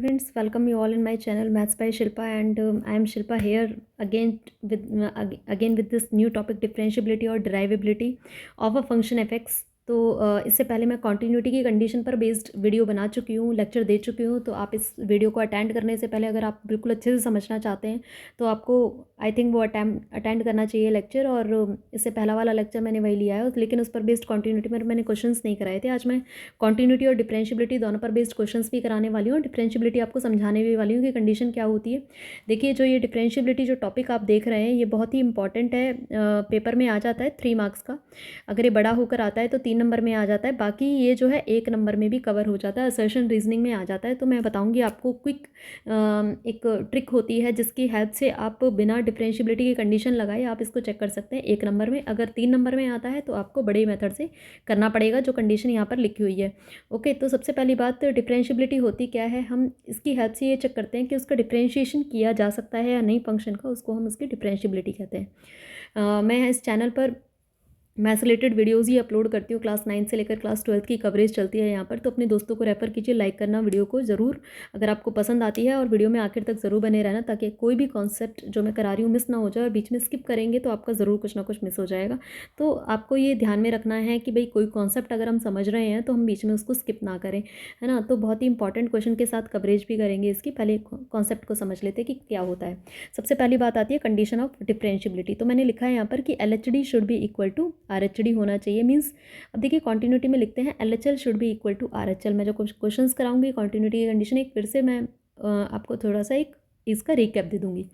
Students, welcome you all in my channel Maths by Shilpa, and I am Shilpa here again with this new topic differentiability or derivability of a function fx। तो इससे पहले मैं continuity की condition पर based video बना चुकी हूँ, lecture दे चुकी हूँ। तो आप इस वीडियो को अटेंड करने से पहले अगर आप बिल्कुल अच्छे से समझना चाहते हैं तो आपको आई थिंक वो अटेंड करना चाहिए लेक्चर। और इससे पहला वाला लेक्चर मैंने वही लिया है, लेकिन उस पर बेस्ड कॉन्टीन्यूटी में मैंने क्वेश्चंस नहीं कराए थे। आज मैं कॉन्टीन्यूटी और डिफरेंशियबिलिटी दोनों पर बेस्ड क्वेश्चंस भी कराने वाली हूँ, डिफरेंशियबिलिटी आपको समझाने भी वाली हूँ कि कंडीशन क्या होती है। देखिए, जो ये डिफरेंशियबिलिटी जो टॉपिक आप देख रहे हैं ये बहुत ही इंपॉर्टेंट है, पेपर में आ जाता है 3 मार्क्स का। अगर ये बड़ा होकर आता है तो 3 नंबर में आ जाता है, बाकी ये जो है 1 नंबर में भी कवर हो जाता है, असर्शन रीजनिंग में आ जाता है। तो मैं बताऊँगी आपको क्विक एक ट्रिक होती है जिसकी हेल्प से आप बिना डिफरेंशियबिलिटी की कंडीशन लगाए आप इसको चेक कर सकते हैं 1 नंबर में। अगर 3 नंबर में आता है तो आपको बड़े मेथड से करना पड़ेगा, जो कंडीशन यहाँ पर लिखी हुई है। ओके, तो सबसे पहली बात डिफरेंशियबिलिटी होती क्या है, हम इसकी हेल्प से ये चेक करते हैं कि उसका डिफरेंशिएशन किया जा सकता है या नहीं फंक्शन का, उसको हम उसकी डिफरेंशियबिलिटी कहते हैं। मैं इस चैनल पर मैथ्स रिलेटेड वीडियोज़ ही अपलोड करती हूँ, क्लास 9 से लेकर क्लास 12 की कवरेज चलती है यहाँ पर। तो अपने दोस्तों को रेफ़र कीजिए, लाइक करना वीडियो को ज़रूर अगर आपको पसंद आती है, और वीडियो में आखिर तक ज़रूर बने रहना ताकि कोई भी कॉन्सेप्ट जो मैं करा रही हूँ मिस ना हो जाए। और बीच में स्किप करेंगे तो आपका ज़रूर कुछ ना कुछ मिस हो जाएगा। तो आपको ये ध्यान में रखना है कि भाई कोई कॉन्सेप्ट अगर हम समझ रहे हैं तो हम बीच में उसको स्किप ना करें, है ना। तो बहुत ही इंपॉर्टेंट क्वेश्चन के साथ कवरेज भी करेंगे इसकी। पहले कॉन्सेप्ट को समझ लेते हैं कि क्या होता है। सबसे पहली बात आती है कंडीशन ऑफ डिफरेंशियबिलिटी। तो मैंने लिखा है यहाँ पर कि LHD should be equal to RHD होना चाहिए। मीन्स अब देखिए कॉन्टिन्यूटी में लिखते हैं LHL should be equal to RHL। मैं जो कुछ क्वेश्चंस कराऊंगी कॉन्टिन्यूटी की कंडीशन, एक फिर से मैं आपको थोड़ा सा एक इसका रिकैप दे दूंगी।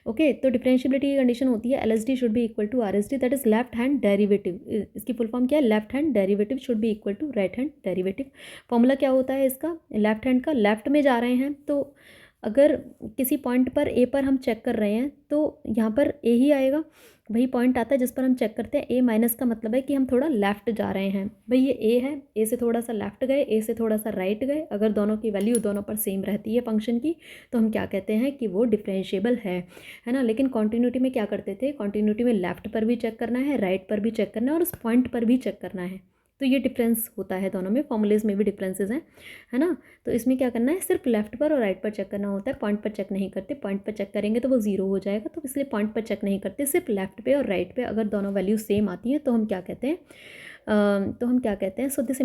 ओके, तो डिफरेंशियबिलिटी की कंडीशन होती है LHD should be equal to RHD, that is left hand derivative. इसकी फुल फॉर्म क्या है, left hand derivative should be equal to right hand derivative. Formula क्या होता है इसका, लेफ्ट हैंड का लेफ्ट में जा रहे हैं तो अगर किसी पॉइंट पर ए पर हम चेक कर रहे हैं तो यहाँ पर ए ही आएगा, वही पॉइंट आता है जिस पर हम चेक करते हैं। ए माइनस का मतलब है कि हम थोड़ा लेफ़्ट जा रहे हैं। भाई ये ए है, ए से थोड़ा सा लेफ़्ट गए, ए से थोड़ा सा राइट गए। अगर दोनों की वैल्यू दोनों पर सेम रहती है फंक्शन की तो हम क्या कहते हैं कि वो डिफरेंशिएबल है ना। लेकिन कॉन्टिन्यूटी में क्या करते थे, कॉन्टिन्यूटी में लेफ़्ट पर भी चेक करना है, राइट पर भी चेक करना है और उस पॉइंट पर भी चेक करना है। तो ये डिफरेंस होता है दोनों में, फॉर्मूलेज में भी डिफरेंसेस हैं, है ना। तो इसमें क्या करना है, सिर्फ लेफ्ट पर और राइट पर चेक करना होता है, पॉइंट पर चेक नहीं करते। पॉइंट पर चेक करेंगे तो वो जीरो हो जाएगा, तो इसलिए पॉइंट पर चेक नहीं करते, सिर्फ लेफ्ट पे और राइट पे अगर दोनों वैल्यू सेम आती हैं तो हम क्या कहते हैं, so this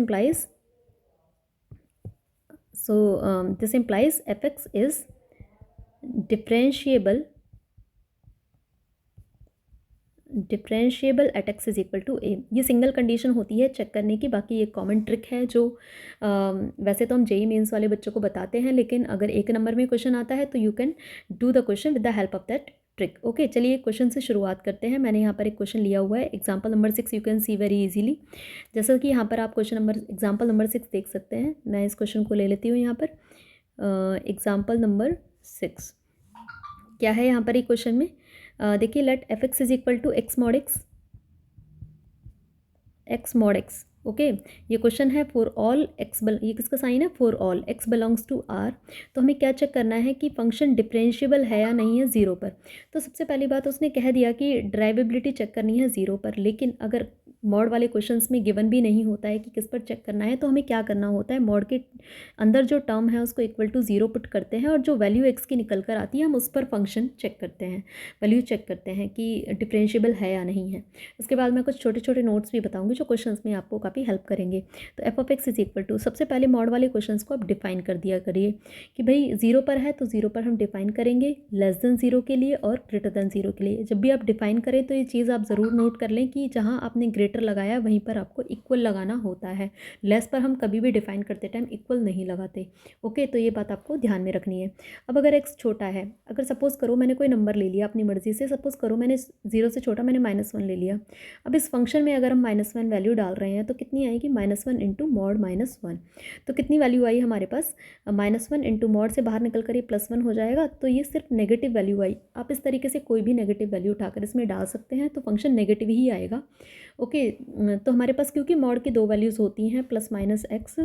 implies fx is differentiable at x is equal to a. ये सिंगल कंडीशन होती है चेक करने की, बाकी ये कॉमन ट्रिक है जो वैसे तो हम जेई मेंस वाले बच्चों को बताते हैं, लेकिन अगर 1 नंबर में क्वेश्चन आता है तो you can do the question with the help of that trick. Okay, चलिए क्वेश्चन से शुरुआत करते हैं। मैंने यहाँ पर एक क्वेश्चन लिया हुआ है, example number 6 you can see very easily. जैसा कि यहाँ पर आप एग्जाम्पल नंबर 6 देख सकते हैं। मैं इस क्वेश्चन को ले लेती हूँ यहाँ पर। एग्जाम्पल नंबर 6 क्या है यहाँ पर एक क्वेश्चन में, देखिए let fx is equal to x mod x। Okay, ये क्वेश्चन है फॉर ऑल x ये किसका साइन है, for all x belongs to R। तो हमें क्या चेक करना है कि फंक्शन डिफरेंशिएबल है या नहीं है ज़ीरो पर। तो सबसे पहली बात उसने कह दिया कि ड्राइवेबिलिटी चेक करनी है ज़ीरो पर, लेकिन अगर मॉड वाले क्वेश्चंस में गिवन भी नहीं होता है कि किस पर चेक करना है तो हमें क्या करना होता है, मॉड के अंदर जो टर्म है उसको इक्वल टू ज़ीरो पुट करते हैं और जो वैल्यू x की निकल कर आती है हम उस पर फंक्शन चेक करते हैं, वैल्यू चेक करते हैं कि डिफरेंशिएबल है या नहीं है। उसके बाद मैं कुछ छोटे छोटे नोट्स भी बताऊंगी जो क्वेश्चंस में आपको काफ़ी हेल्प करेंगे। तो f of x is equal to, सबसे पहले मॉड वाले क्वेश्चंस को आप डिफाइन कर दिया करिए कि भाई ज़ीरो पर है तो ज़ीरो पर हम डिफाइन करेंगे, लेस देन ज़ीरो के लिए और ग्रेटर देन ज़ीरो के लिए। जब भी आप डिफाइन करें तो ये चीज़ आप ज़रूर नोट कर लें कि जहाँ आपने ग्रेटर लगाया वहीं पर आपको इक्वल लगाना होता है, लेस पर हम कभी भी डिफाइन करते टाइम इक्वल नहीं लगाते। ओके, तो ये बात आपको ध्यान में रखनी है। अब अगर एक्स छोटा है, अगर सपोज़ करो मैंने कोई नंबर ले लिया अपनी मर्ज़ी से, सपोज़ करो मैंने ज़ीरो से छोटा मैंने -1 ले लिया। अब इस फंक्शन में अगर हम -1 वैल्यू डाल रहे हैं तो कितनी आएगी, -1 इंटू मॉड -1। तो कितनी वैल्यू आई हमारे पास, -1 इंटू मॉड से बाहर निकल कर ये +1 हो जाएगा, तो ये सिर्फ नेगेटिव वैल्यू आई। आप इस तरीके से कोई भी नेगेटिव वैल्यू उठाकर इसमें डाल सकते हैं तो फंक्शन नेगेटिव ही आएगा। ओके, तो हमारे पास क्योंकि मॉड की 2 वैल्यूज़ होती हैं +-x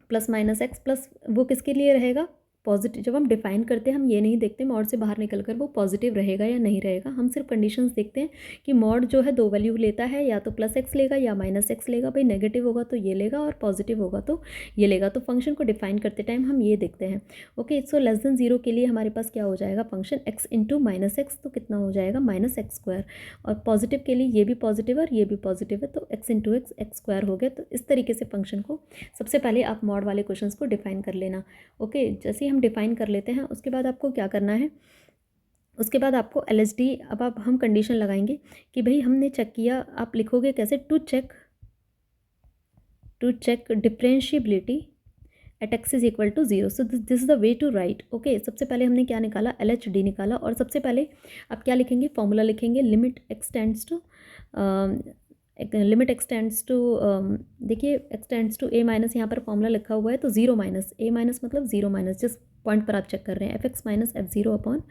प्लस वो किसके लिए रहेगा, पॉजिटिव, जब हम डिफाइन करते हैं हम ये नहीं देखते मॉड से बाहर निकल कर वो पॉजिटिव रहेगा या नहीं रहेगा, हम सिर्फ कंडीशंस देखते हैं कि मॉड जो है 2 वैल्यू लेता है, या तो +x लेगा या -x लेगा। भाई नेगेटिव होगा तो ये लेगा और पॉजिटिव होगा तो ये लेगा। तो फंक्शन को डिफाइन करते टाइम हम ये देखते हैं। ओके, सो लेस देन 0 के लिए हमारे पास क्या हो जाएगा, फंक्शन x इंटू -x, तो कितना हो जाएगा -x²। और पॉजिटिव के लिए ये भी पॉजिटिव है और ये भी पॉजिटिव है, तो x इंटू x² हो गया। तो इस तरीके से फंक्शन को सबसे पहले आप मॉड वाले क्वेश्चंस को डिफाइन कर लेना। ओके, जैसे ही हम डिफाइन कर लेते हैं उसके बाद आपको क्या करना है, उसके बाद आपको LHD, अब आप हम कंडीशन लगाएंगे कि भाई हमने चेक किया, आप लिखोगे कैसे, to check differentiability at x is equal to 0। So this is the way to write. Okay, सबसे पहले हमने क्या निकाला, LHD निकाला, और सबसे पहले आप क्या लिखेंगे, फॉर्मूला लिखेंगे, लिमिट x टेंड्स टू देखिए x tends to a minus, यहाँ पर फॉर्मूला लिखा हुआ है तो 0 माइनस a माइनस मतलब 0 माइनस, जिस पॉइंट पर आप चेक कर रहे हैं, fx minus f0 upon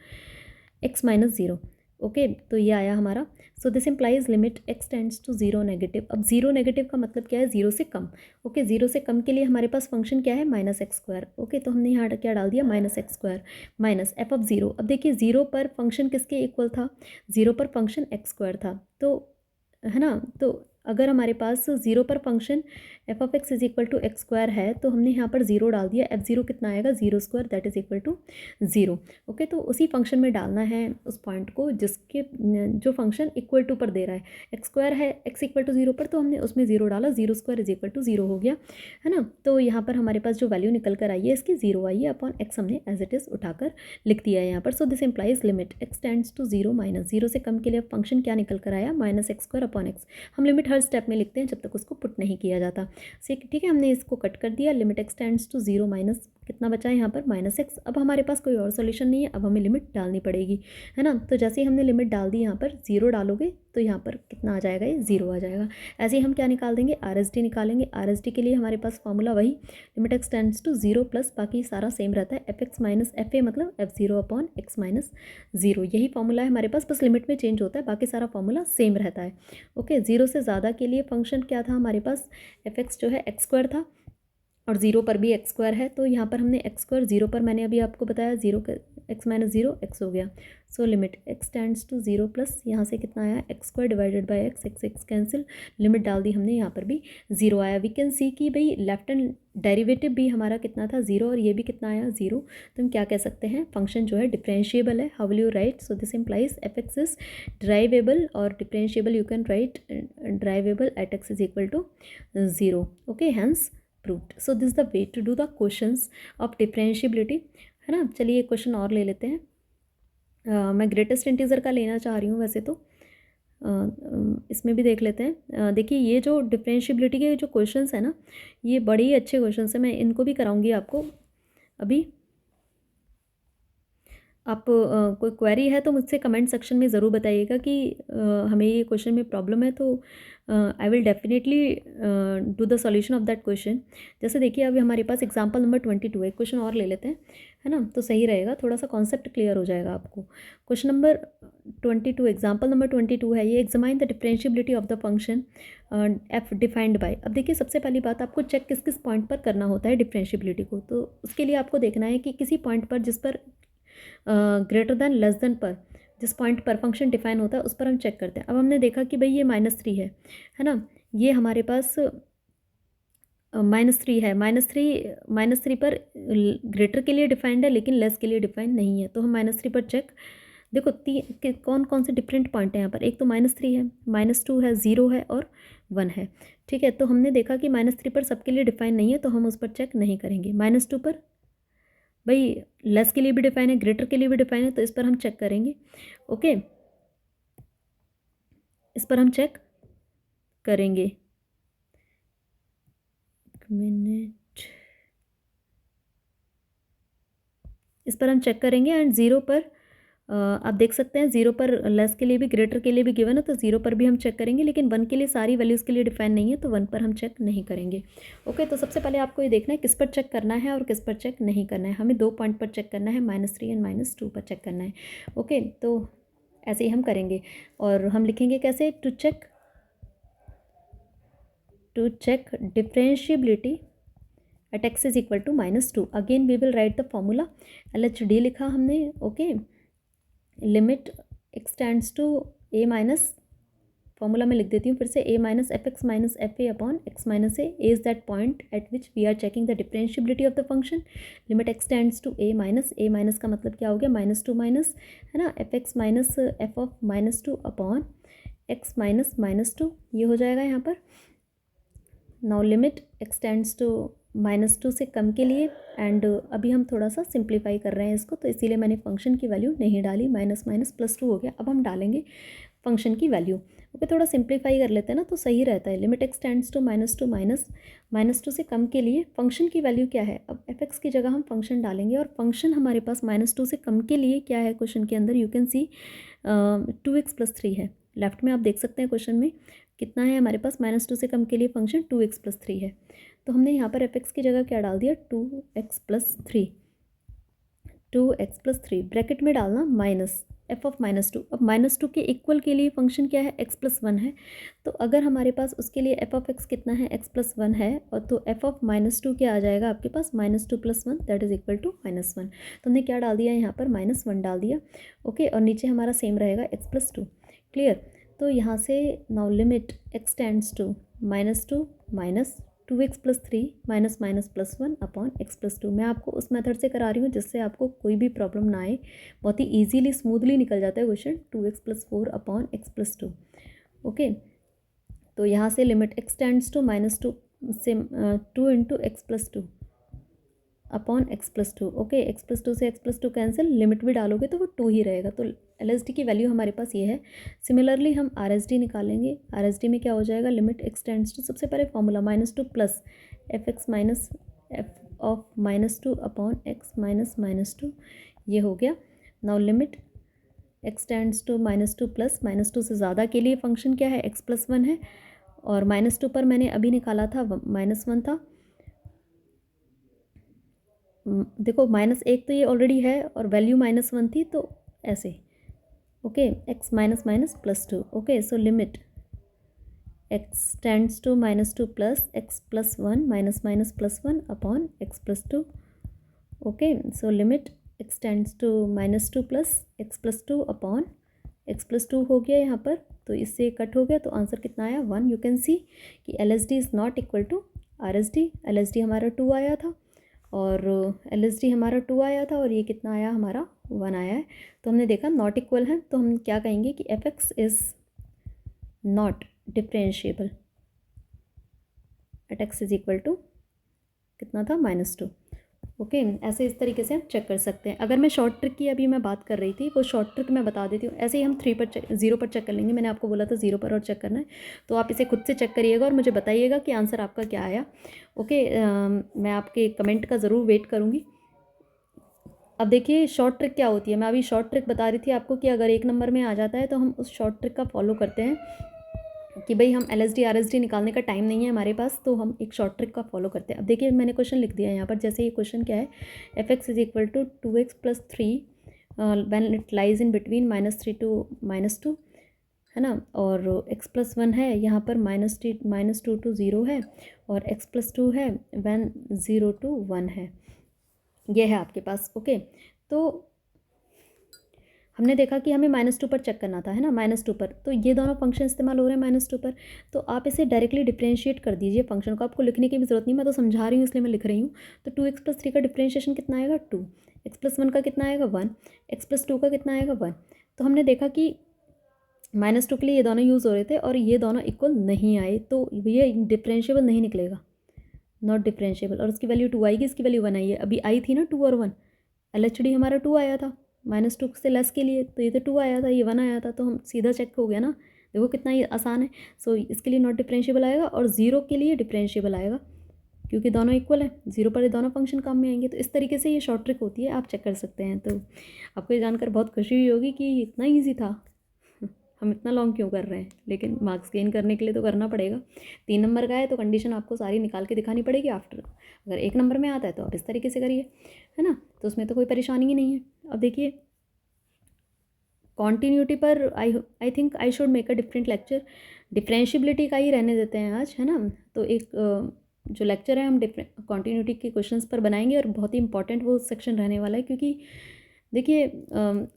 x minus 0। Okay, तो ये आया हमारा। So this implies limit x tends to 0 negative. अब 0 नेगेटिव का मतलब क्या है, 0 से कम। ओके, 0 से कम के लिए हमारे पास फंक्शन क्या है, -x²। ओके, तो हमने यहाँ क्या डाल दिया, -x² माइनस f(0). अब देखिए 0 पर फंक्शन किसके इक्वल था, 0 पर फंक्शन x² था, तो है ना। तो अगर हमारे पास 0 पर function f(x) is equal to x² है, तो हमने यहाँ पर 0 डाल दिया, f(0) कितना आएगा, 0² that is equal to 0। Okay, तो उसी फंक्शन में डालना है उस पॉइंट को जिसके जो फंक्शन इक्वल टू पर दे रहा है, x² है, x इक्वल टू 0 पर, तो हमने उसमें 0 डाला, 0² इज इक्वल टू 0 हो गया, है ना। तो यहाँ पर हमारे पास जो वैल्यू निकल कर आई है इसकी 0 आई है, अपॉन x हमने एज इट इज़ उठाकर लिख दिया है यहाँ पर। So this implies limit x tends to 0 minus 0 से कम के लिए फंक्शन क्या निकल कर आया, -x² अपॉन x। हम लिमिट हर स्टेप में लिखते हैं जब तक उसको पुट नहीं किया जाता। ठीक है, हमने इसको कट कर दिया, limit x tends to 0 minus कितना बचा है यहाँ पर, -x। अब हमारे पास कोई और सोल्यूशन नहीं है, अब हमें लिमिट डालनी पड़ेगी, है ना। तो जैसे ही हमने लिमिट डाल दी, यहाँ पर 0 डालोगे तो यहाँ पर कितना आ जाएगा, ये 0 आ जाएगा। ऐसे ही हम क्या निकाल देंगे, RSD निकालेंगे। RSD के लिए हमारे पास फॉर्मूला वही, limit x tends to 0 plus बाकी सारा सेम रहता है, fx माइनस fa मतलब f(0) अपॉन x माइनस 0। यही फॉर्मूला है हमारे पास, बस लिमिट में चेंज होता है, बाकी सारा फॉर्मूला सेम रहता है। ओके, 0 से ज़्यादा के लिए फंक्शन क्या था हमारे पास, fx जो है x² था, और 0 पर भी x² है, तो यहाँ पर हमने x², 0 पर मैंने अभी आपको बताया 0 x माइनस 0 x हो गया। So limit x tends to 0 plus यहाँ से कितना आया, x² divided by x cancel, limit डाल दी हमने, यहाँ पर भी 0 आया। वी कैन सी कि भाई लेफ्ट हैंड डेरिवेटिव भी हमारा कितना था, 0, और ये भी कितना आया, 0। तो हम क्या कह सकते हैं, फंक्शन जो है डिफरेंशिएबल है। How will you write, so this implies fx is derivable, और differentiable you can write derivable at x is equal to 0। Okay, hence proved. So this is the way to do the questions of differentiability, है ना। चलिए एक question और ले लेते हैं। मैं ग्रेटेस्ट इंटीजर का लेना चाह रही हूँ वैसे तो, इसमें भी देख लेते हैं। देखिए ये जो डिफरेंशिएबिलिटी के जो क्वेश्चंस हैं ना, ये बड़े ही अच्छे क्वेश्चंस हैं, मैं इनको भी कराऊंगी आपको अभी। आप कोई क्वेरी है तो मुझसे कमेंट सेक्शन में ज़रूर बताइएगा कि हमें ये क्वेश्चन में प्रॉब्लम है, तो I will definitely do the solution of that question. जैसे देखिए अभी हमारे पास एग्जांपल नंबर 22 है, क्वेश्चन और ले लेते हैं, है ना, तो सही रहेगा, थोड़ा सा कॉन्सेप्ट क्लियर हो जाएगा आपको। क्वेश्चन नंबर 22, एग्जाम्पल नंबर 22 है ये, examine the differentiability of the function f defined by. अब देखिए सबसे पहली बात, आपको चेक किस किस पॉइंट पर करना होता है डिफरेंशिएबिलिटी को, तो उसके लिए आपको देखना है कि किसी पॉइंट पर जिस पर ग्रेटर देन लेस देन पर जिस पॉइंट पर फंक्शन डिफाइन होता है उस पर हम चेक करते हैं। अब हमने देखा कि भाई ये -3 है ना, ये हमारे पास -3 है, -3 पर ग्रेटर के लिए डिफाइंड है लेकिन लेस के लिए डिफाइंड नहीं है, तो हम -3 पर चेक। देखो कौन कौन से डिफरेंट पॉइंट हैं यहाँ पर, एक तो -3 है, -2 है, 0 है और 1 है। ठीक है, तो हमने देखा कि -3 पर सबके लिए डिफाइन नहीं है, तो हम उस पर चेक नहीं करेंगे। -2 पर भाई लेस के लिए भी डिफाइन है, ग्रेटर के लिए भी डिफाइन है, तो इस पर हम चेक करेंगे। ओके, इस पर हम चेक करेंगे, एक मिनट, इस पर हम चेक करेंगे। एंड 0 पर आप देख सकते हैं 0 पर लेस के लिए भी ग्रेटर के लिए भी गिवन है, तो 0 पर भी हम चेक करेंगे, लेकिन 1 के लिए सारी वैल्यूज़ के लिए डिफाइन नहीं है, तो 1 पर हम चेक नहीं करेंगे। ओके, तो सबसे पहले आपको ये देखना है किस पर चेक करना है और किस पर चेक नहीं करना है। हमें 2 पॉइंट पर चेक करना है, -3 एंड -2 पर चेक करना है। ओके, तो ऐसे ही हम करेंगे, और हम लिखेंगे कैसे, to check differentiability at x is equal to -2। Again we will write the formula, LHD लिखा हमने, okay. Limit x tends to a minus, formula में लिख देती हूँ फिर से, a minus f x minus f a upon x minus a is that point at which we are checking the differentiability of the function. Limit x tends to a minus का मतलब क्या हो गया, -2 माइनस, है ना, f x minus f of -2 upon x minus -2, ये हो जाएगा यहाँ पर। Now limit x tends to -2 से कम के लिए, एंड अभी हम थोड़ा सा सिंप्लीफाई कर रहे हैं इसको, तो इसीलिए मैंने फंक्शन की वैल्यू नहीं डाली, माइनस माइनस +2 हो गया। अब हम डालेंगे फंक्शन की वैल्यू, ओके। थोड़ा सिंप्लीफाई कर लेते हैं ना तो सही रहता है। लिमिट एक्स टेंड्स टू -2 से कम के लिए फंक्शन की वैल्यू क्या है, अब एफ एक्स की जगह हम फंक्शन डालेंगे, और फंक्शन हमारे पास -2 से कम के लिए क्या है क्वेश्चन के अंदर, यू कैन सी 2x + 3 है। लेफ्ट में आप देख सकते हैं क्वेश्चन में कितना है हमारे पास, -2 से कम के लिए फंक्शन 2x + 3 है। तो हमने यहाँ पर एफ एक्स की जगह क्या डाल दिया, 2x + 3, 2x + 3 ब्रैकेट में डालना माइनस एफ ऑफ -2। अब -2 के इक्वल के लिए फंक्शन क्या है, x + 1 है। तो अगर हमारे पास उसके लिए एफ ऑफ एक्स कितना है, x + 1 है, और तो एफ ऑफ -2 क्या आ जाएगा आपके पास, -2 + 1 दैट इज इक्वल टू -1। तो हमने क्या डाल दिया यहाँ पर, -1 डाल दिया, ओके। और नीचे हमारा सेम रहेगा x + 2, क्लियर। तो यहाँ से now limit x tends to -2 minus 2x + 3 minus minus +1 upon x + 2। मैं आपको उस मेथड से करा रही हूँ जिससे आपको कोई भी प्रॉब्लम ना आए, बहुत ही ईजीली स्मूथली निकल जाता है question. 2x + 4 upon x + 2, okay. तो यहाँ से लिमिट x टेंड्स टू -2 से 2 × x + 2 upon x + 2, okay. x + 2 से x + 2 कैंसिल, लिमिट भी डालोगे तो वो 2 ही रहेगा। तो LHD की वैल्यू हमारे पास ये है। सिमिलरली हम RHD निकालेंगे। RHD में क्या हो जाएगा, लिमिट x टेंड्स टू, सबसे पहले formula -2 plus f x minus f of -2 upon x minus -2, ये हो गया। Now limit x tends to -2 plus -2 से ज़्यादा के लिए फंक्शन क्या है, x + 1 है, और -2 पर मैंने अभी निकाला था -1 था। देखो -1 तो ये ऑलरेडी है और वैल्यू -1 थी, तो ऐसे, okay. x minus minus +2, okay. So limit x tends to -2 plus x + 1 minus minus +1 upon x + 2, okay. So limit x tends to -2 plus x + 2 upon x + 2 हो गया यहाँ पर, तो इससे कट हो गया, तो आंसर कितना आया, 1। यू कैन सी कि LHD is not equal to RHD। LHD हमारा 2 आया था, और LHD हमारा 2 आया था, और ये कितना आया हमारा, 1 आया है। तो हमने देखा नॉट इक्वल है, तो हम क्या कहेंगे कि f x is not differentiable at x is equal to कितना था, -2, ओके। ऐसे इस तरीके से हम चेक कर सकते हैं। अगर मैं शॉर्ट ट्रिक की अभी मैं बात कर रही थी, वो शॉर्ट ट्रिक मैं बता देती हूँ। ऐसे ही हम 3 पर 0 पर चेक कर लेंगे। मैंने आपको बोला था 0 पर और चेक करना है, तो आप इसे खुद से चेक करिएगा और मुझे बताइएगा कि आंसर आपका क्या आया, ओके। मैं आपके कमेंट का ज़रूर वेट करूँगी। अब देखिए शॉर्ट ट्रिक क्या होती है, मैं अभी शॉर्ट ट्रिक बता रही थी आपको कि अगर 1 नंबर में आ जाता है तो हम उस शॉर्ट ट्रिक का फॉलो करते हैं कि भाई हम LHD RHD निकालने का टाइम नहीं है हमारे पास, तो हम एक शॉर्ट ट्रिक का फॉलो करते हैं। अब देखिए मैंने क्वेश्चन लिख दिया है यहाँ पर, जैसे ये क्वेश्चन क्या है, f x is equal to 2x + 3 when it lies in between -3 to -2, है ना, और x + 1 है यहाँ पर -2 to 0 है, और x + 2 है व्हेन 0 to 1 है, ये है आपके पास, ओके। तो हमने देखा कि हमें -2 पर चेक करना था, है ना, -2 पर, तो ये दोनों फंक्शन इस्तेमाल हो रहे हैं -2 पर, तो आप इसे डायरेक्टली डिफरेंशिएट कर दीजिए फंक्शन को। आपको लिखने की भी ज़रूरत नहीं, मैं तो समझा रही हूँ इसलिए मैं लिख रही हूँ। तो 2x + 3 का डिफरेंशिएशन कितना आएगा, 2, x + 1 का कितना आएगा, 1, x + 2 का कितना आएगा, 1। तो हमने देखा कि -2 के लिए ये दोनों यूज़ हो रहे थे और ये दोनों इक्वल नहीं आए, तो ये डिफरेंशिएबल नहीं निकलेगा, नॉट डिफरेंशिएबल, और उसकी वैल्यू 2 आएगी, इसकी वैल्यू 1 आई है। अभी आई थी ना 2 और 1, LHD हमारा 2 आया था -2 से लेस के लिए, तो ये तो 2 आया था, ये 1 आया था, तो हम सीधा चेक हो गया ना। देखो कितना ये आसान है। सो इसके लिए नॉट डिफरेंशिएबल आएगा, और 0 के लिए डिफरेंशिएबल आएगा, क्योंकि दोनों इक्वल है, 0 पर ये दोनों फंक्शन काम में आएंगे। तो इस तरीके से ये शॉर्ट ट्रिक होती है, आप चेक कर सकते हैं। तो आपको ये जानकर बहुत खुशी हुई होगी कि इतना ईजी था, हम इतना लॉन्ग क्यों कर रहे हैं, लेकिन मार्क्स गेन करने के लिए तो करना पड़ेगा। 3 नंबर का है तो कंडीशन आपको सारी निकाल के दिखानी पड़ेगी आफ्टर। अगर 1 नंबर में आता है तो आप इस तरीके से करिए, है ना, तो उसमें तो कोई परेशानी ही नहीं है। अब देखिए कॉन्टीन्यूटी पर I think I should make a different lecture. Differentiability का ही रहने देते हैं आज, है ना। तो एक जो लेक्चर है हम डिफरेंट कॉन्टीन्यूटी के क्वेश्चंस पर बनाएंगे और बहुत ही इंपॉर्टेंट वो सेक्शन रहने वाला है, क्योंकि देखिए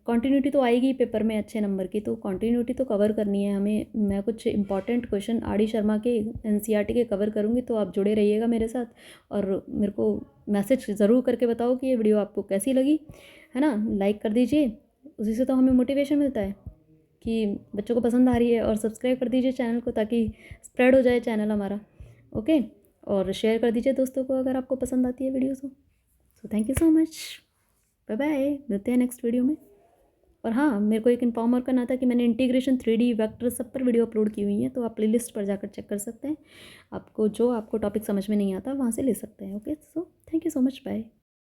कॉन्टीन्यूटी तो आएगी पेपर में अच्छे नंबर की, तो कॉन्टीन्यूटी तो कवर करनी है हमें। मैं कुछ important question R D Sharma के एनसीईआरटी के कवर करूँगी, तो आप जुड़े रहिएगा मेरे साथ और मेरे को मैसेज ज़रूर करके बताओ कि ये वीडियो आपको कैसी लगी, है ना। लाइक कर दीजिए, उसी से तो हमें मोटिवेशन मिलता है कि बच्चों को पसंद आ रही है। और सब्सक्राइब कर दीजिए चैनल को ताकि स्प्रेड हो जाए चैनल हमारा, ओके। और शेयर कर दीजिए दोस्तों को अगर आपको पसंद आती है video. So thank you so much, bye bye, मिलते हैं नेक्स्ट वीडियो में। और हाँ, मेरे को एक इन्फॉर्म और करना था कि मैंने इंटीग्रेशन 3D वेक्टर सब पर वीडियो अपलोड की हुई है, तो आप प्लेलिस्ट पर जाकर चेक कर सकते हैं। आपको जो आपको टॉपिक समझ में नहीं आता वहाँ से ले सकते हैं, okay. So thank you so much, bye.